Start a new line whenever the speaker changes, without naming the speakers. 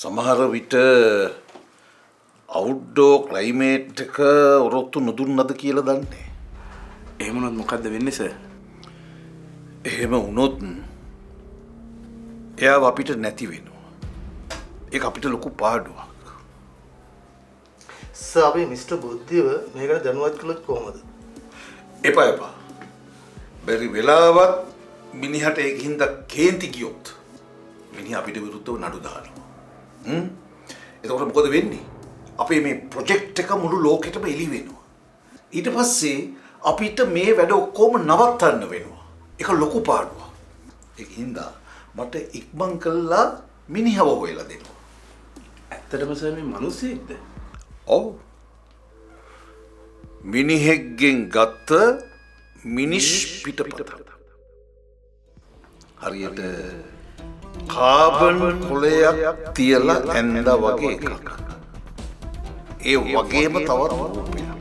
සමහර විට outdoor climate එක ඔරොත්තු නොදුන්නද කියලා දන්නේ.
එහෙම වුණොත් මොකද්ද වෙන්නේ සර්?
එහෙම වුණොත් එයාව අපිට නැති වෙනවා. ඒක අපිට ලොකු පාඩුවක්.
සර් අපි මිස්ටර් බුද්ධිව මේකට දැනුවත් කළොත් කොහොමද?
එපා. බැරි වෙලාවත් මිනිහට ඒකින්ද කේන්ති ගියොත් මිනිහ අපිට විරුද්ධව නඩු දානවා. එතකොට මොකද වෙන්නේ? අපේ මේ ප්‍රොජෙක්ට් එක මුළු ලෝකෙටම එළි වෙනවා. ඊට පස්සේ අපිට මේ වැඩ ඔක්කොම නවත්තන්න වෙනවා. ඒක ලොකු පාඩුවක්. ඒකින්ද මට ඉක්මන් කළා මිනිහව හොයලා දෙනවා.
ඇත්තටම සර් මේ මිනිස්සෙක්ද?
ඔව්. මිනිහෙක්ගෙන් ගත්ත මිනිස් පිටපත. හරියට කාබන් කොලයක් තියලා ඇඳ වගේ එකක්. ඒ වගේම තවත් රූපයක්.